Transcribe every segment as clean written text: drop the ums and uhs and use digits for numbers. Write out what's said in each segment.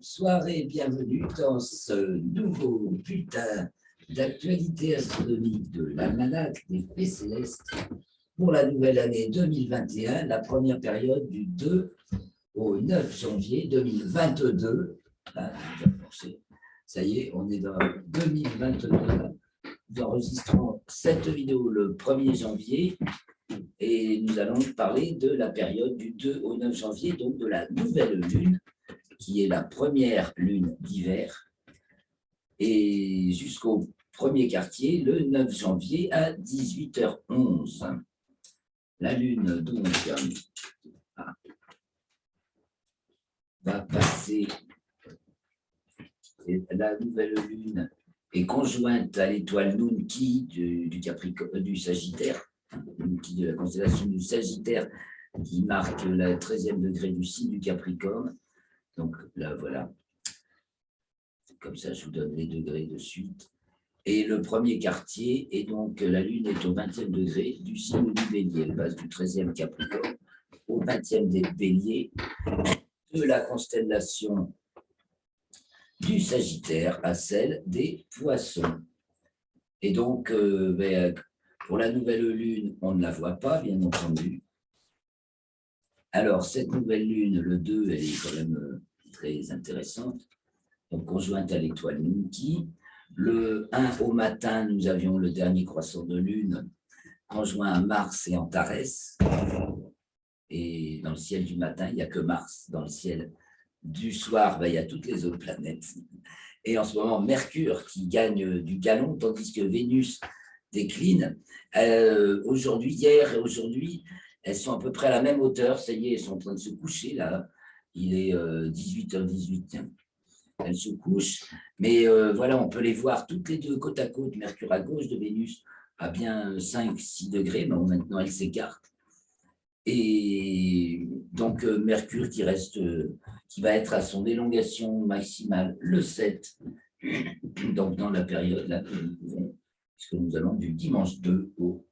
Bonsoir et bienvenue dans ce nouveau bulletin d'actualité astronomique de l'almanach des faits célestes pour la nouvelle année 2021, la première période du 2 au 9 janvier 2022. Ah, ça y est, on est dans 2022. Nous enregistrons cette vidéo le 1er janvier et nous allons parler de la période du 2 au 9 janvier, donc de la nouvelle lune, qui est la première lune d'hiver, et jusqu'au premier quartier, le 9 janvier à 18h11. La lune, donc, va passer, la nouvelle lune est conjointe à l'étoile Nunki du Sagittaire, Nunki de la constellation du Sagittaire, qui marque le 13e degré du signe du Capricorne. Donc là, voilà. Comme ça, je vous donne les degrés de suite. Et le premier quartier, et donc la Lune est au 20e degré du signe du Bélier. Elle passe du 13e Capricorne au 20e des Béliers, de la constellation du Sagittaire à celle des Poissons. Et donc, pour la nouvelle Lune, on ne la voit pas, bien entendu. Alors, cette nouvelle Lune, le 2, elle est quand même très intéressante, donc conjointe à l'étoile Nunki. Le 1 au matin, nous avions le dernier croissant de lune, conjoint à Mars et Antares. Et dans le ciel du matin, il n'y a que Mars. Dans le ciel du soir, il y a toutes les autres planètes. Et en ce moment, Mercure qui gagne du galon, tandis que Vénus décline. Aujourd'hui, hier et aujourd'hui, elles sont à peu près à la même hauteur. Ça y est, elles sont en train de se coucher là. Il est 18h18. Elles se couchent, mais voilà, on peut les voir toutes les deux côte à côte, Mercure à gauche de Vénus à bien 5-6 degrés, mais maintenant elles s'écartent. Et donc Mercure qui va être à son élongation maximale le 7, donc dans la période là que nous pouvons, puisque nous allons du dimanche 2 au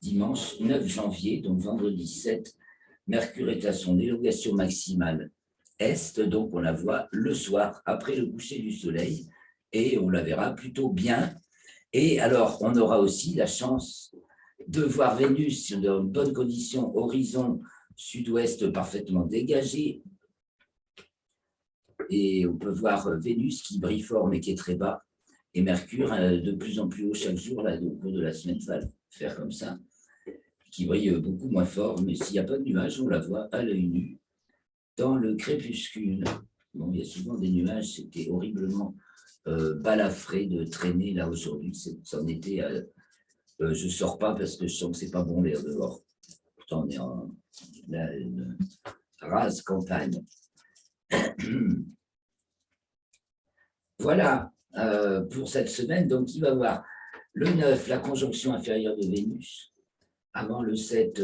dimanche 9 janvier, donc vendredi 7, Mercure est à son élongation maximale Est, donc on la voit le soir, après le coucher du soleil, et on la verra plutôt bien. Et alors, on aura aussi la chance de voir Vénus dans une bonne condition, horizon sud-ouest parfaitement dégagé, et on peut voir Vénus qui brille fort, mais qui est très bas, et Mercure de plus en plus haut chaque jour, là, au cours de la semaine, ça va faire comme ça, qui brille beaucoup moins fort, mais s'il n'y a pas de nuages, on la voit à l'œil nu, dans le crépuscule. Bon, il y a souvent des nuages, c'était horriblement balafré de traîner là aujourd'hui. C'en était, je ne sors pas parce que je sens que ce n'est pas bon l'air dehors. Pourtant, on est en une rase campagne. Voilà pour cette semaine. Donc, il va y avoir le 9, la conjonction inférieure de Vénus. Avant le 7,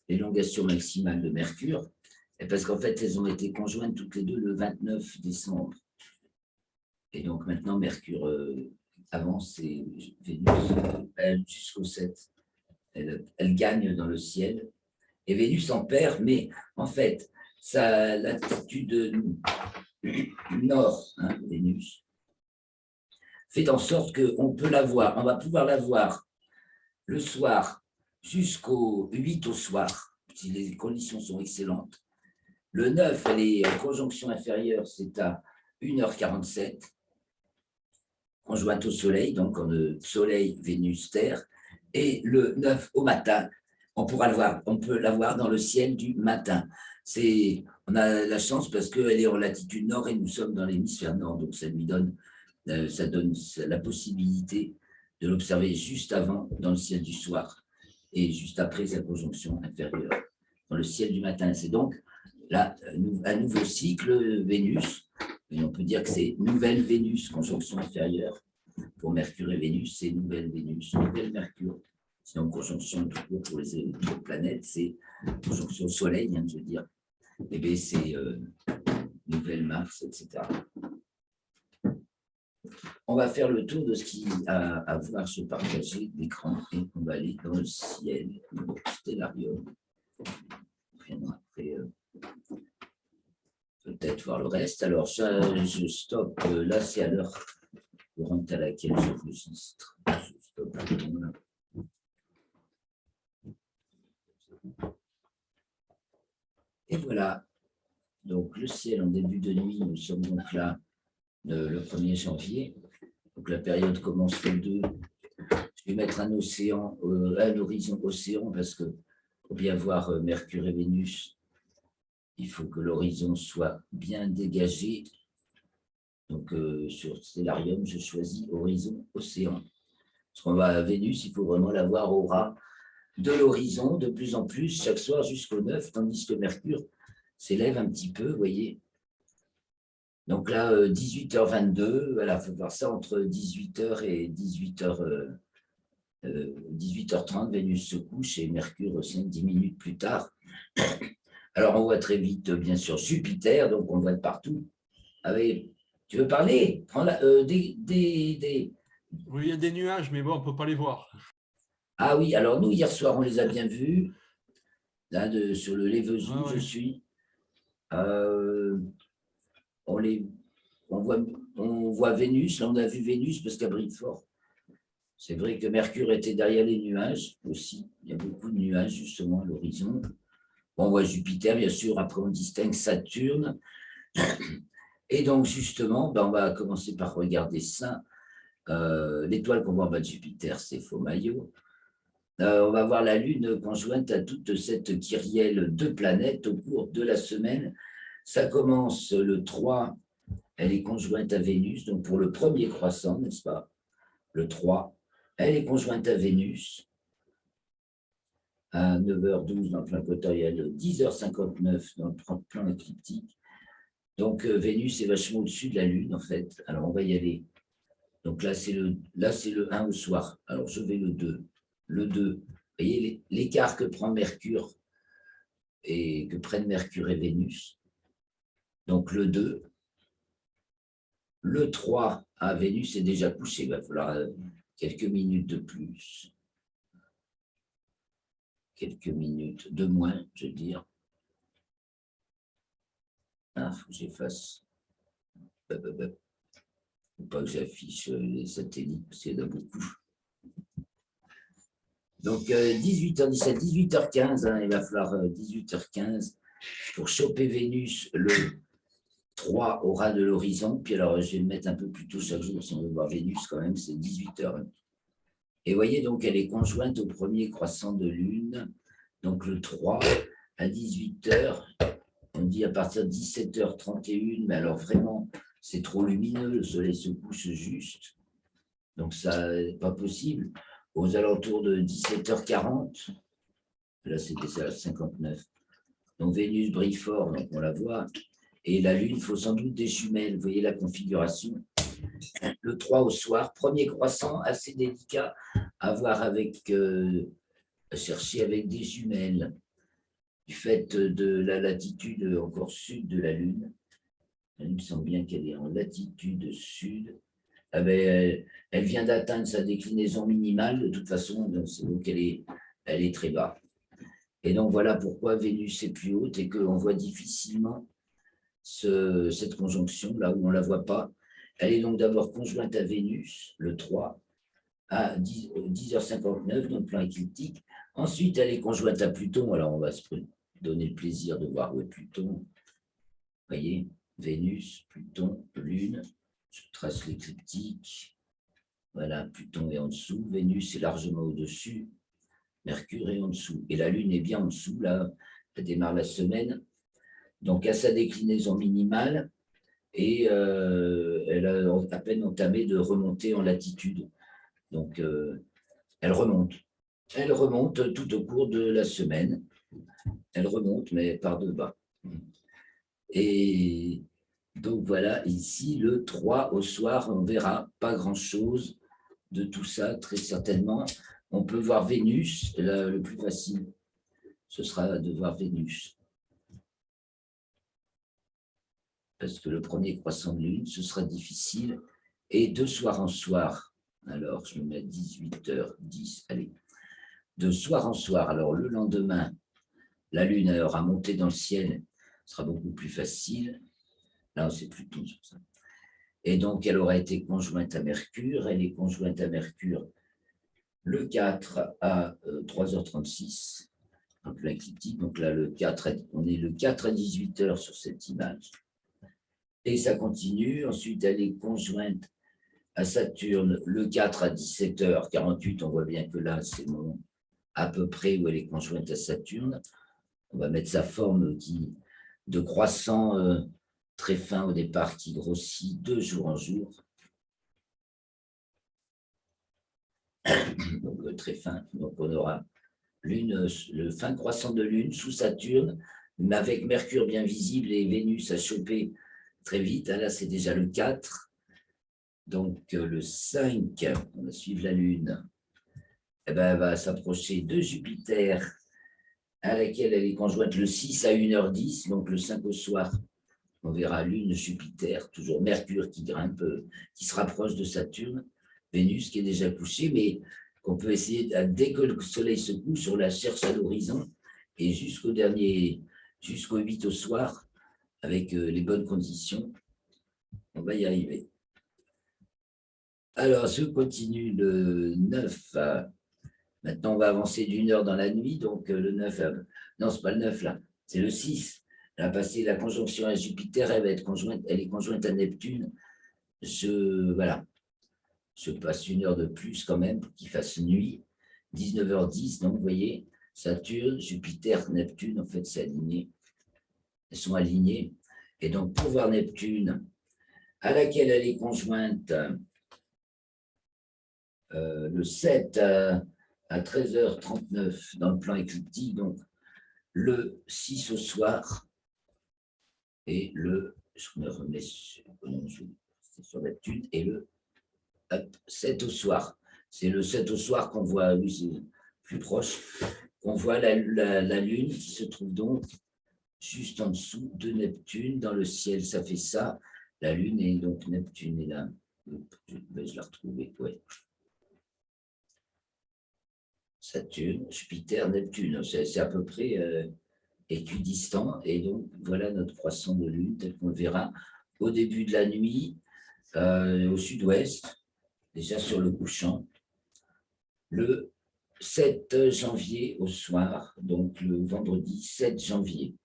l'élongation maximale de Mercure. Et parce qu'en fait, elles ont été conjointes toutes les deux le 29 décembre. Et donc maintenant, Mercure avance et Vénus, jusqu'au 7, elle gagne dans le ciel. Et Vénus en perd, mais en fait, sa latitude nord, Vénus, fait en sorte qu'on peut la voir, on va pouvoir la voir le soir jusqu'au 8 au soir, si les conditions sont excellentes. Le 9, elle est en conjonction inférieure, c'est à 1h47, conjointe au Soleil, donc en Soleil, Vénus, Terre. Et le 9 au matin, on peut la voir dans le ciel du matin. On a la chance parce qu'elle est en latitude nord et nous sommes dans l'hémisphère nord, donc ça donne la possibilité de l'observer juste avant dans le ciel du soir et juste après sa conjonction inférieure dans le ciel du matin. C'est donc là, un nouveau cycle Vénus, et on peut dire que c'est nouvelle Vénus, conjonction inférieure. Pour Mercure et Vénus, c'est nouvelle Vénus, nouvelle Mercure. Sinon, conjonction tout court pour les autres planètes, c'est conjonction Soleil, je veux dire. Et bien, c'est nouvelle Mars, etc. On va faire le tour de ce qui a à voir se partager l'écran et on va aller dans le ciel, le stellarium. Après, peut-être voir le reste. Alors, je stoppe. Là, c'est à l'heure courante à laquelle j'enregistre. Je stoppe le temps là. Et voilà. Donc, le ciel en début de nuit, nous sommes donc là le 1er janvier. Donc, la période commence le 2. Je vais mettre un horizon océan parce que pour bien voir Mercure et Vénus, il faut que l'horizon soit bien dégagé. Donc, sur Stellarium, je choisis horizon océan. Parce qu'on va à Vénus, il faut vraiment la voir au ras de l'horizon de plus en plus chaque soir jusqu'au 9, tandis que Mercure s'élève un petit peu, vous voyez. Donc là, 18h22, voilà, il faut voir ça entre 18h et 18h30, Vénus se couche et Mercure 5-10 minutes plus tard. Alors, on voit très vite, bien sûr, Jupiter, donc on voit de partout. Allez, tu veux parler? Prends Oui, il y a des nuages, mais bon, on ne peut pas les voir. Ah oui, alors nous, hier soir, on les a bien vus. Là, sur le Lévezou, Ah ouais. je suis. On voit Vénus, là on a vu Vénus parce qu'elle brille fort. C'est vrai que Mercure était derrière les nuages aussi. Il y a beaucoup de nuages justement à l'horizon. On voit Jupiter, bien sûr, après on distingue Saturne. Et donc justement, on va commencer par regarder ça. L'étoile qu'on voit en bas de Jupiter, c'est Faux-Maillot. On va voir la Lune conjointe à toute cette kyrielle de planètes au cours de la semaine. Ça commence le 3, elle est conjointe à Vénus, donc pour le premier croissant, n'est-ce pas? Le 3, elle est conjointe à Vénus à 9h12 dans le plan équatorial, 10h59 dans le plan écliptique. Donc Vénus est vachement au-dessus de la Lune, en fait. Alors on va y aller. Donc là, c'est le 1 au soir. Alors je vais le 2. Le 2, vous voyez l'écart que prend Mercure et que prennent Mercure et Vénus. Donc le 2. Le 3 à Vénus est déjà couché. Il va falloir quelques minutes de plus. Quelques minutes de moins, je veux dire. Il faut que j'efface. Il ne faut pas que j'affiche les satellites, parce qu'il y en a beaucoup. Donc, 18h17, 18h15, il va falloir 18h15 pour choper Vénus le 3 au ras de l'horizon. Puis alors, je vais le mettre un peu plus tôt chaque jour, si on veut voir Vénus quand même, c'est 18h. Et vous voyez, donc, elle est conjointe au premier croissant de lune, donc le 3 à 18h. On dit à partir de 17h31, mais alors vraiment, c'est trop lumineux, le soleil se couche juste. Donc, ça n'est pas possible. Aux alentours de 17h40, là, c'était ça, 59. Donc, Vénus brille fort, donc on la voit. Et la Lune, il faut sans doute des jumelles. Vous voyez la configuration. Le 3 au soir, premier croissant assez délicat à voir avec, à chercher avec des jumelles. Du fait de la latitude encore sud de la Lune. Il me semble bien qu'elle est en latitude sud. Ah ben, elle vient d'atteindre sa déclinaison minimale, de toute façon, donc elle est très bas. Et donc voilà pourquoi Vénus est plus haute et qu'on voit difficilement cette conjonction, là où on ne la voit pas. Elle est donc d'abord conjointe à Vénus, le 3, à 10h59, dans le plan écliptique. Ensuite, elle est conjointe à Pluton. Alors, on va se donner le plaisir de voir où est Pluton. Vous voyez, Vénus, Pluton, Lune. Je trace l'écliptique. Voilà, Pluton est en dessous. Vénus est largement au-dessus. Mercure est en dessous. Et la Lune est bien en dessous. Là, elle démarre la semaine. Donc, à sa déclinaison minimale. Et elle a à peine entamé de remonter en latitude. Donc, elle remonte. Elle remonte tout au cours de la semaine. Elle remonte, mais par de bas. Et donc voilà, ici, le 3 au soir, on verra pas grand-chose de tout ça, très certainement. On peut voir Vénus, le plus facile, ce sera de voir Vénus. Parce que le premier croissant de lune, ce sera difficile. Et de soir en soir, alors je me mets à 18h10, allez. De soir en soir, alors le lendemain, la lune aura monté dans le ciel, ce sera beaucoup plus facile. Là, c'est Pluton sur ça. Et donc, elle aura été conjointe à Mercure. Elle est conjointe à Mercure le 4 à 3h36, un plein écliptique. Donc là, on est le 4 à 18h sur cette image. Et ça continue. Ensuite, elle est conjointe à Saturne le 4 à 17h48. On voit bien que là, c'est à peu près où elle est conjointe à Saturne. On va mettre sa forme de croissant très fin au départ qui grossit de jour en jour. Donc très fin. Donc on aura le fin croissant de Lune sous Saturne, mais avec Mercure bien visible et Vénus à choper très vite. Là, c'est déjà le 4. Donc le 5, on va suivre la Lune. Eh ben, elle va s'approcher de Jupiter, à laquelle elle est conjointe le 6 à 1h10, donc le 5 au soir. On verra Lune, Jupiter, toujours Mercure qui grimpe, qui se rapproche de Saturne, Vénus qui est déjà couchée, mais qu'on peut essayer, dès que le soleil se couche, on la cherche à l'horizon, et jusqu'au 8 au soir, avec les bonnes conditions, on va y arriver. Alors, je continue le 9. Maintenant, on va avancer d'une heure dans la nuit, donc le 9, non, ce n'est pas le 9 là, c'est le 6. Elle a passé la conjonction à Jupiter, elle est conjointe à Neptune. Voilà, je passe une heure de plus quand même pour qu'il fasse nuit. 19h10, donc vous voyez, Saturne, Jupiter, Neptune, en fait, c'est aligné. Elles sont alignées. Et donc, pour voir Neptune, à laquelle elle est conjointe le 7 à 13h39 dans le plan écliptique, donc le 6 au soir, et je me remets sur Neptune, et le 7 au soir. C'est le 7 au soir qu'on voit, oui, c'est plus proche, qu'on voit la Lune qui se trouve donc juste en dessous de Neptune dans le ciel. Ça fait ça, la Lune, et donc Neptune est là. Je la retrouver, ouais. Saturne, Jupiter, Neptune, c'est à peu près équidistant, et donc voilà notre croissant de Lune tel qu'on le verra au début de la nuit, au sud-ouest, déjà sur le couchant, le 7 janvier au soir, donc le vendredi 7 janvier.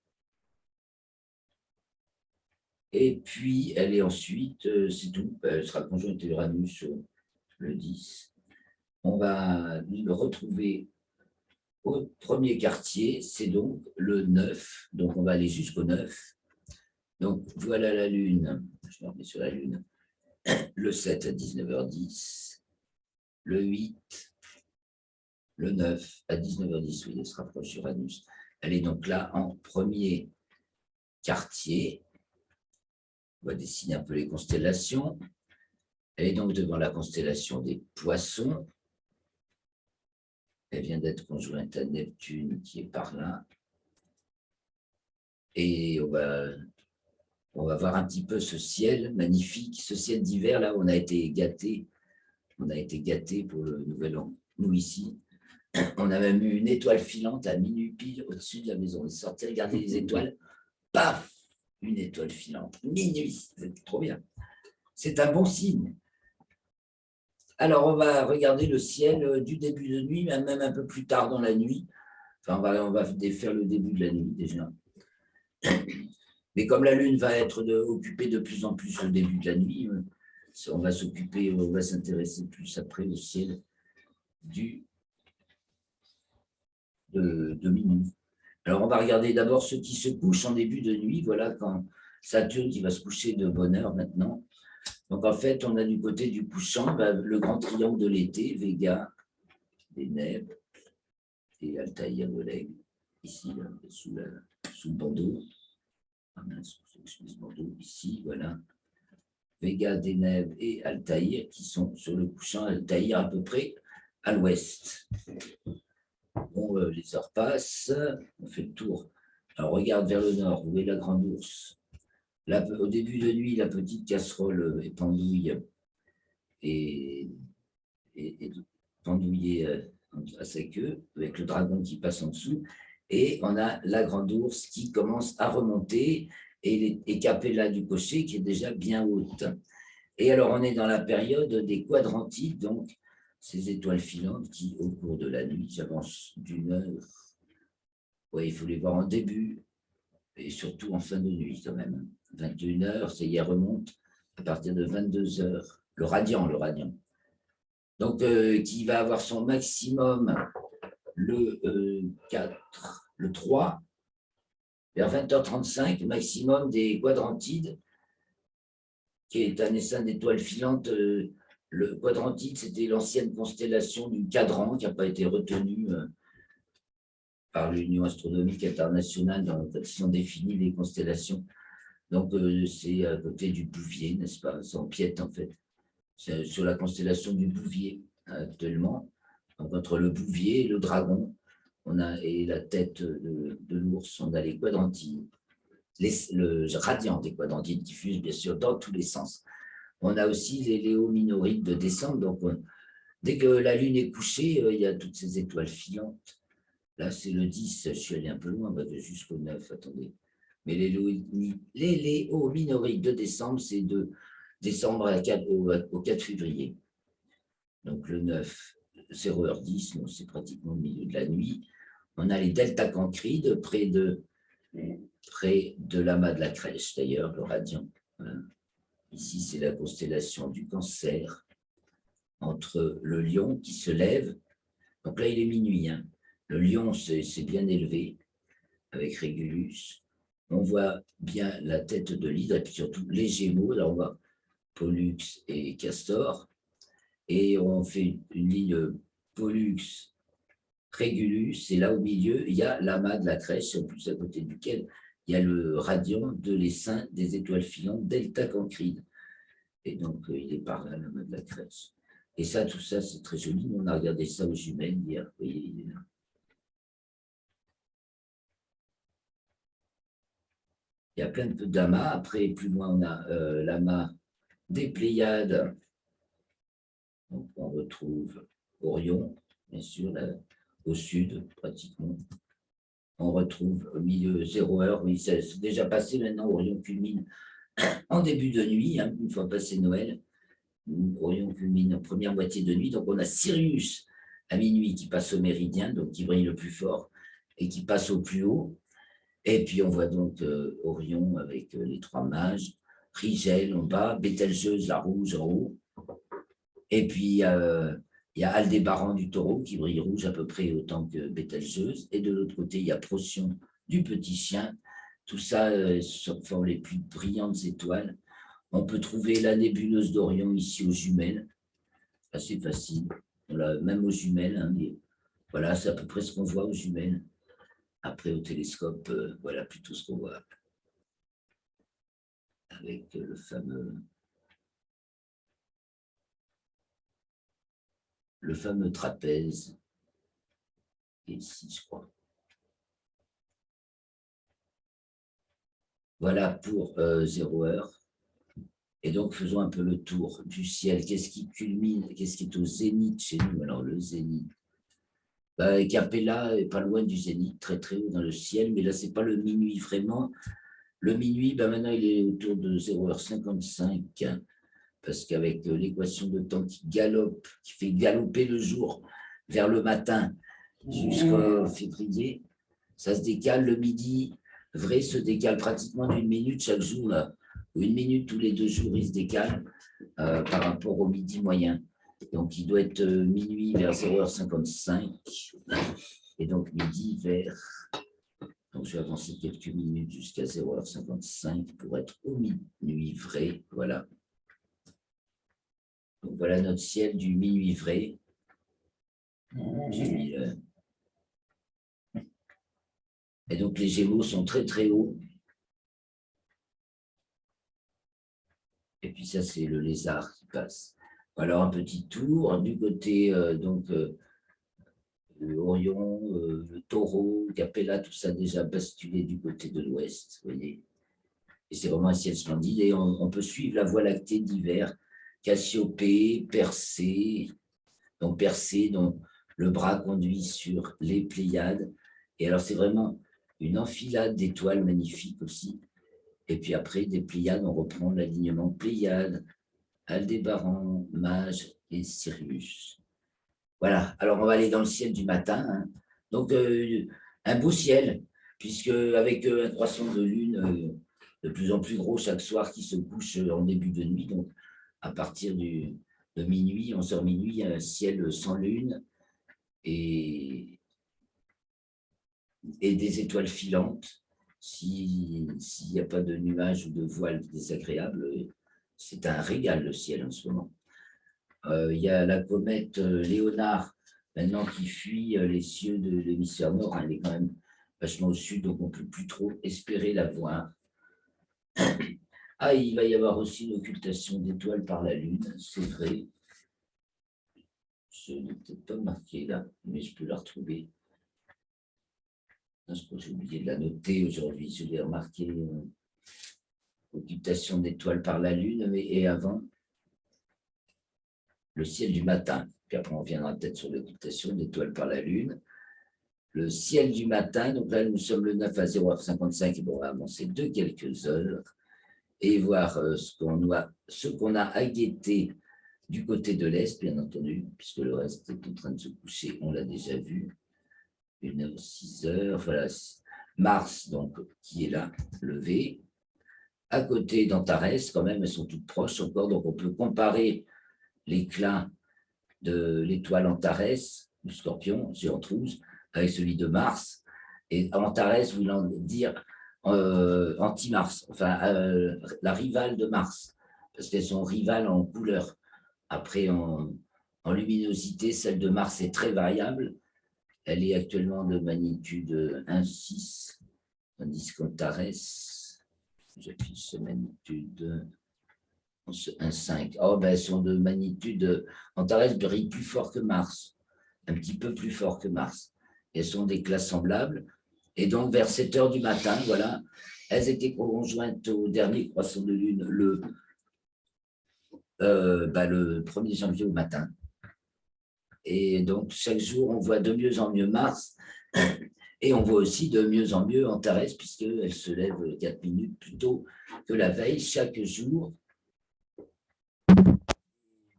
Et puis, elle est ensuite, c'est tout, elle sera conjointe à Uranus le 10. On va le retrouver au premier quartier, c'est donc le 9, donc on va aller jusqu'au 9. Donc voilà la Lune, je me remets sur la Lune, le 7 à 19h10, le 8, le 9 à 19h10, oui, elle se rapproche d'Uranus. Elle est donc là en premier quartier. On va dessiner un peu les constellations. Elle est donc devant la constellation des Poissons. Elle vient d'être conjointe à Neptune qui est par là. Et on va voir un petit peu ce ciel magnifique, ce ciel d'hiver là où on a été gâtés. On a été gâtés pour le Nouvel An. Nous ici, on a même eu une étoile filante à minuit pile au-dessus de la maison. On est sorti regarder les étoiles. Paf, une étoile filante. Minuit, c'est trop bien. C'est un bon signe. Alors, on va regarder le ciel du début de nuit, même un peu plus tard dans la nuit. Enfin, on va défaire le début de la nuit déjà. Mais comme la Lune va être occupée de plus en plus au début de la nuit, on va s'intéresser plus après au ciel de minuit. Alors, on va regarder d'abord ceux qui se couchent en début de nuit. Voilà, quand Saturne qui va se coucher de bonne heure maintenant. Donc, en fait, on a du côté du couchant le grand triangle de l'été, Véga, Deneb et Altaïr Oleg, ici, là, sous le bandeau. Bandeau, ici, voilà. Véga, Deneb et Altaïr qui sont sur le couchant, Altaïr à peu près à l'ouest. Bon, les heures passent, on fait le tour. Alors, on regarde vers le nord, où est la grande ours. Là, au début de nuit, la petite casserole est pendouille et pendouillée à sa queue, avec le dragon qui passe en dessous. Et on a la grande ours qui commence à remonter. et Capella du cocher qui est déjà bien haute. Et alors, on est dans la période des quadrantides, donc ces étoiles filantes qui, au cours de la nuit, j'avance d'une heure. Oui, il faut les voir en début et surtout en fin de nuit quand même. 21h, ça y remonte à partir de 22h. Le radian. Donc, qui va avoir son maximum le 3, vers 20h35, maximum des quadrantides, qui est un essaim d'étoiles filantes. Le quadrantide, c'était l'ancienne constellation du Cadran, qui n'a pas été retenue par l'Union astronomique internationale quand ils sont définis les constellations. Donc, c'est à côté du Bouvier, n'est-ce pas? Ça empiète, en fait. C'est sur la constellation du Bouvier, actuellement. Donc, entre le Bouvier et le Dragon, et la tête de l'ours, on a les quadrantides. Le radiant des quadrantides diffuse, bien sûr, dans tous les sens. On a aussi les léominorides de décembre. Donc, dès que la Lune est couchée, il y a toutes ces étoiles filantes. Là, c'est le 10, je suis allé un peu loin, jusqu'au 9, attendez. Mais les léominorides de décembre, c'est de décembre au 4 février. Donc, le 9, 0h10, donc c'est pratiquement au milieu de la nuit. On a les delta Cancrides près de l'amas de la Crèche, d'ailleurs, le radian. Voilà. Ici, c'est la constellation du Cancer, entre le Lion qui se lève. Donc là, il est minuit. Hein. Le Lion, c'est bien élevé, avec Régulus. On voit bien la tête de l'hydre, et puis surtout les Gémeaux. Là, on voit Pollux et Castor. Et on fait une ligne Pollux, Régulus, et là, au milieu, il y a l'amas de la Crèche, en plus à côté duquel il y a le radian de l'essaim des étoiles filantes delta Cancride. Et donc, il est par là, l'amas de la Crèche. Et ça, tout ça, c'est très joli. On a regardé ça aux jumelles hier. Vous voyez, il est là. Il y a plein de d'amas. Après, plus loin, on a l'amas des Pléiades. Donc, on retrouve Orion, bien sûr, là, au sud, pratiquement. On retrouve au milieu 0h. Oui, c'est déjà passé maintenant. Orion culmine en début de nuit, hein, une fois passé Noël. Orion culmine en première moitié de nuit. Donc, on a Sirius à minuit qui passe au méridien, donc qui brille le plus fort et qui passe au plus haut. Et puis, on voit donc Orion avec les trois mages, Rigel en bas, Bételgeuse, la rouge en haut. Et puis, il y a Aldébaran du taureau qui brille rouge à peu près autant que Bételgeuse. Et de l'autre côté, il y a Procyon du petit chien. Tout ça forme les plus brillantes étoiles. On peut trouver la nébuleuse d'Orion ici aux jumelles. Assez facile. Voilà, même aux jumelles. Hein, voilà, c'est à peu près ce qu'on voit aux jumelles. Après, au télescope, voilà plutôt ce qu'on voit. Avec le fameux trapèze. Et ici, je crois. Voilà pour 0h. Et donc, faisons un peu le tour du ciel. Qu'est-ce qui culmine? Qu'est-ce qui est au zénith chez nous? Alors, le zénith. Capella est pas loin du zénith, très très haut dans le ciel, mais là, ce n'est pas le minuit vraiment. Le minuit, maintenant, il est autour de 0h55, hein, parce qu'avec l'équation de temps qui galope, qui fait galoper le jour vers le matin jusqu'au février, ça se décale. Le midi vrai se décale pratiquement d'une minute chaque jour, là, ou une minute tous les 2 jours, il se décale par rapport au midi moyen. Donc, il doit être minuit vers 0h55, et donc midi vers... Donc, je vais avancer quelques minutes jusqu'à 0h55 pour être au minuit vrai. Voilà. Donc, voilà notre ciel du minuit vrai. J'ai mis Et donc, les Gémeaux sont très, très hauts. Et puis, ça, c'est le lézard qui passe. Alors, un petit tour du côté, Orion, le taureau, Capella, tout ça déjà basculé du côté de l'ouest, vous voyez. Et c'est vraiment un ciel splendide. Et on peut suivre la Voie lactée d'hiver, Cassiopée, Persée, donc Persée, dont le bras conduit sur les Pléiades. Et alors, c'est vraiment une enfilade d'étoiles magnifiques aussi. Et puis après, des Pléiades, on reprend l'alignement Pléiades, Aldébaran, Mage et Sirius. Voilà, alors on va aller dans le ciel du matin. Hein. Donc, un beau ciel, puisque avec un croissant de lune de plus en plus gros chaque soir qui se couche en début de nuit, donc à partir de minuit, 11h minuit, il y a un ciel sans lune et des étoiles filantes. S'il n'y a pas de nuages ou de voiles désagréables, c'est un régal le ciel en ce moment. Il y a la comète Léonard, maintenant qui fuit les cieux de l'hémisphère nord. Elle est quand même vachement au sud, donc on ne peut plus trop espérer la voir. Ah, il va y avoir aussi une occultation d'étoiles par la Lune, c'est vrai. Je n'ai peut-être pas marqué là, mais je peux la retrouver. Je crois que j'ai oublié de la noter aujourd'hui, je l'ai remarqué. Occultation d'étoiles par la Lune, et avant, le ciel du matin. Puis après, on reviendra peut-être sur l'occultation d'étoiles par la Lune. Le ciel du matin, donc là, nous sommes le 9 à 0h55, et bon, on va avancer de quelques heures et voir ce qu'on a à guetter du côté de l'Est, bien entendu, puisque le reste est en train de se coucher, on l'a déjà vu. 1h, 6h, voilà, Mars, donc, qui est là, levé. À côté d'Antares, quand même, elles sont toutes proches encore, donc on peut comparer l'éclat de l'étoile Antares, du Scorpion, Géantrousse, avec celui de Mars. Et Antares voulant dire anti-Mars, enfin la rivale de Mars, parce qu'elles sont rivales en couleur. Après, en luminosité, celle de Mars est très variable. Elle est actuellement de magnitude 1,6, tandis qu'Antares, j'affiche magnitude 1,5. Oh, ben, elles sont de magnitude. Antares brille plus fort que Mars, un petit peu plus fort que Mars. Elles sont d'éclats semblables. Et donc, vers 7h du matin, voilà, elles étaient conjointes au dernier croissant de lune le 1er janvier au matin. Et donc, chaque jour, on voit de mieux en mieux Mars. Et on voit aussi de mieux en mieux Antares, puisqu'elle se lève 4 minutes plus tôt que la veille, chaque jour.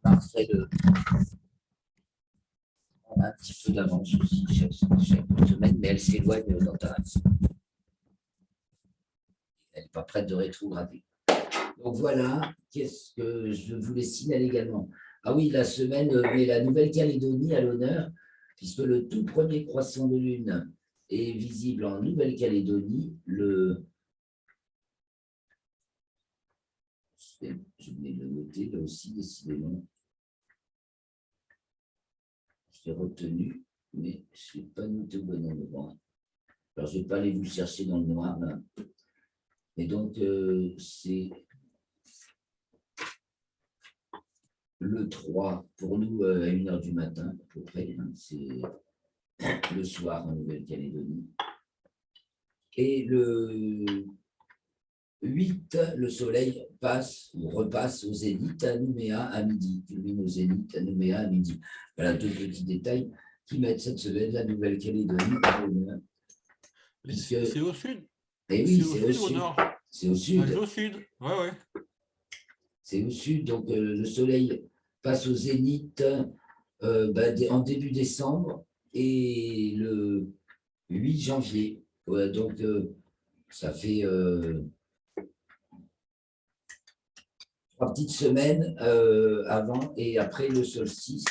Mars, on a un petit peu d'avance aussi chaque semaine, mais elle s'éloigne d'Antares. Elle n'est pas prête de rétrograder. Donc voilà, qu'est-ce que je voulais signaler également. Ah oui, la semaine met la Nouvelle-Calédonie à l'honneur, puisque le tout premier croissant de lune est visible en Nouvelle-Calédonie le... Je vais le noter là aussi, décidément. Je l'ai retenu, mais je ne l'ai pas noté au bon endroit. Alors, je ne vais pas aller vous le chercher dans le noir, là. Et donc, c'est le 3, pour nous, à 1h du matin, à peu près. Hein, c'est le soir en Nouvelle-Calédonie. Et le 8, le soleil passe ou repasse au zénith à Nouméa à midi. Il culmine au zénith à Nouméa à midi. Voilà 2 petits détails qui mettent cette semaine la Nouvelle-Calédonie à l'honneur. C'est au sud. Et oui, c'est au sud ou au sud. nord? C'est au sud. C'est au sud, ouais. C'est au sud, donc le soleil passe au zénith en début décembre et le 8 janvier. Ouais, donc, ça fait 3 petites semaines avant et après le solstice.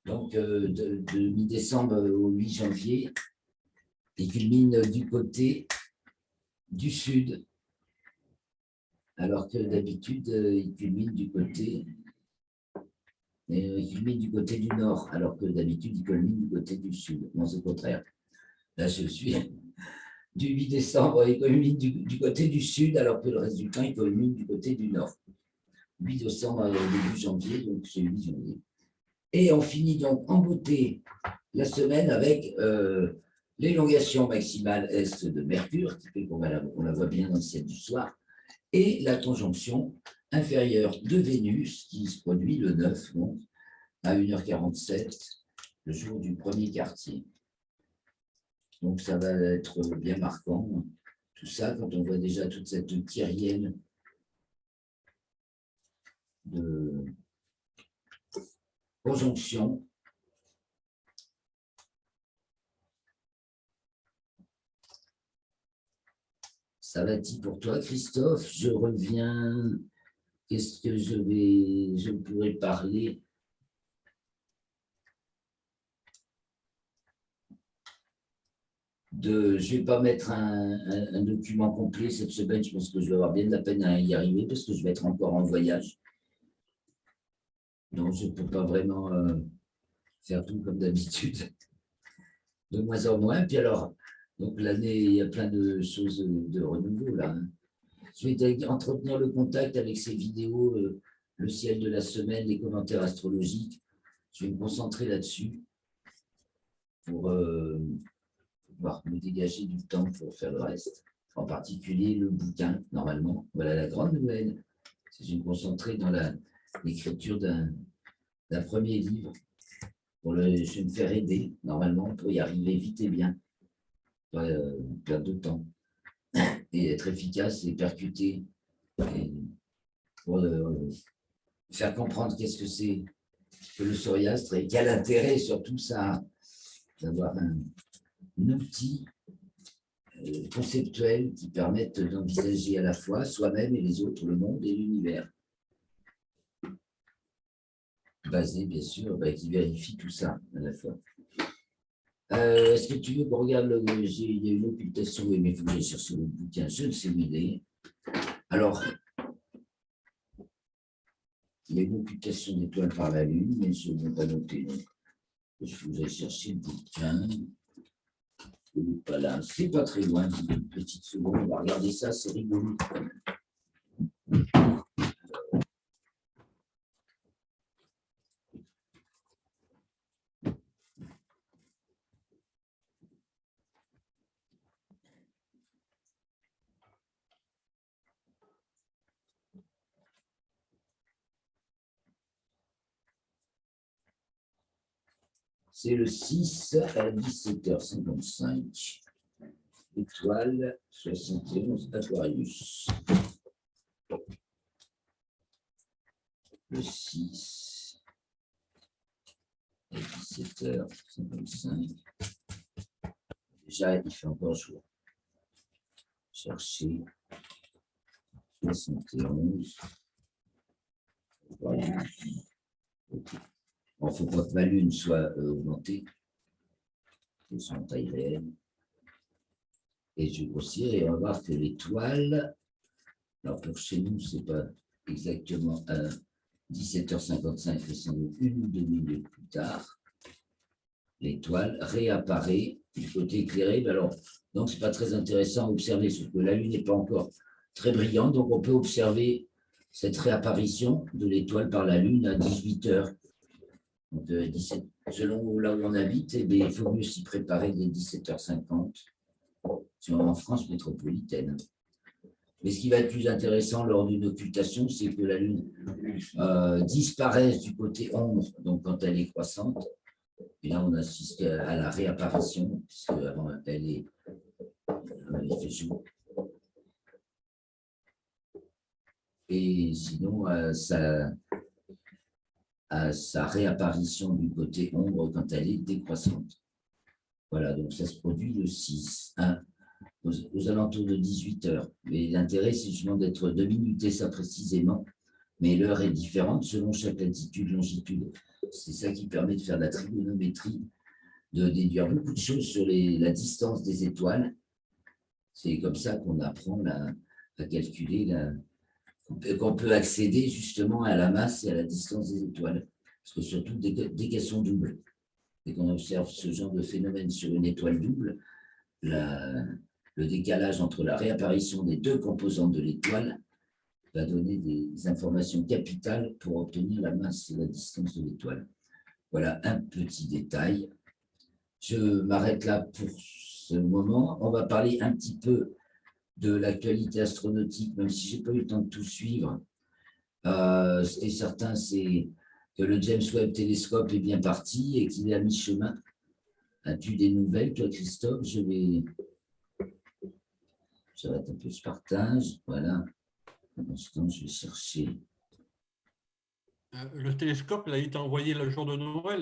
Donc, de mi-décembre au 8 janvier, il culmine du côté du sud, alors que d'habitude, il culmine du côté du nord, alors que d'habitude, il culmine du côté du sud. Non, c'est le contraire. Là, je suis du 8 décembre, il culmine du côté du sud, alors que le reste du temps, il culmine du côté du nord. 8 décembre, début janvier, donc c'est 8 janvier. Et on finit donc en beauté la semaine avec l'élongation maximale est de Mercure, qui fait qu'on la voit bien dans le ciel du soir, et la conjonction inférieure de Vénus, qui se produit le 9, donc, à 1h47, le jour du premier quartier. Donc, ça va être bien marquant, tout ça, quand on voit déjà toute cette kyrielle de conjonction, ça va-t-il pour toi, Christophe? Je reviens. Qu'est-ce que je pourrais parler? Je ne vais pas mettre un document complet cette semaine. Je pense que je vais avoir bien de la peine à y arriver parce que je vais être encore en voyage. Donc, je ne peux pas vraiment faire tout comme d'habitude. De moins en moins. Puis alors, donc l'année, il y a plein de choses de renouveau là. Je vais entretenir le contact avec ces vidéos, le ciel de la semaine, les commentaires astrologiques. Je vais me concentrer là-dessus pour pouvoir me dégager du temps pour faire le reste. En particulier le bouquin, normalement. Voilà la grande nouvelle. C'est que je vais me concentrer dans l'écriture d'un premier livre. Je vais me faire aider, normalement, pour y arriver vite et bien. Pas perdre de temps. Et être efficace et percuté. Et pour faire comprendre qu'est-ce que c'est que le psoriastre et quel intérêt surtout ça a d'avoir un outil conceptuel qui permette d'envisager à la fois soi-même et les autres, le monde et l'univers. Basé, bien sûr, qui vérifie tout ça à la fois. Est-ce que tu veux qu'on regarde il y a une occultation, oui, mais il faut que j'aille chercher le bouquin, je ne sais où il est. Alors, il y a une occultation d'étoiles par la Lune, mais je ne vais pas noter. Donc, il faut que j'aille chercher le bouquin. Il n'est pas là, c'est pas très loin, une petite seconde, on va regarder ça, c'est rigolo. C'est le 6 à 17h55. Étoile 71 Aquarius. Le 6 à 17h55. Déjà, il fait encore jour. Chercher 71. Voilà. Okay. Il ne faut pas que ma lune soit augmentée. C'est son taille réelle. Et je vais grossir et on va voir que l'étoile, alors pour chez nous, ce n'est pas exactement à 17h55, mais sans doute une ou deux minutes plus tard, l'étoile réapparaît du côté éclairé. Alors, donc, ce n'est pas très intéressant à observer, sauf que la Lune n'est pas encore très brillante, donc on peut observer cette réapparition de l'étoile par la Lune à 18h. Donc, selon là où on habite, eh bien, il faut mieux s'y préparer dès 17h50 en France métropolitaine. Mais ce qui va être plus intéressant lors d'une occultation, c'est que la Lune disparaisse du côté ombre, donc quand elle est croissante. Et là, on assiste à la réapparition, puisque avant, il fait jour. Et sinon, à sa réapparition du côté ombre quand elle est décroissante. Voilà, donc ça se produit le 6, hein, aux alentours de 18h. Mais l'intérêt, c'est justement d'être de minuter ça précisément, mais l'heure est différente selon chaque latitude, longitude. C'est ça qui permet de faire la trigonométrie, de déduire beaucoup de choses sur la distance des étoiles. C'est comme ça qu'on apprend à calculer, qu'on peut accéder justement à la masse et à la distance des étoiles. Parce que surtout, dès qu'elles sont doubles, et qu'on observe ce genre de phénomène sur une étoile double, le décalage entre la réapparition des deux composantes de l'étoile va donner des informations capitales pour obtenir la masse et la distance de l'étoile. Voilà un petit détail. Je m'arrête là pour ce moment. On va parler un petit peu de l'actualité astronautique, même si je n'ai pas eu le temps de tout suivre. Ce qui est certain, c'est que le James Webb Télescope est bien parti et qu'il est à mi-chemin. As-tu des nouvelles, toi, Christophe? Je Ça va être un peu ce partage. Voilà. Pour l'instant, je vais chercher. Le télescope, là, il t'a envoyé le jour de Noël.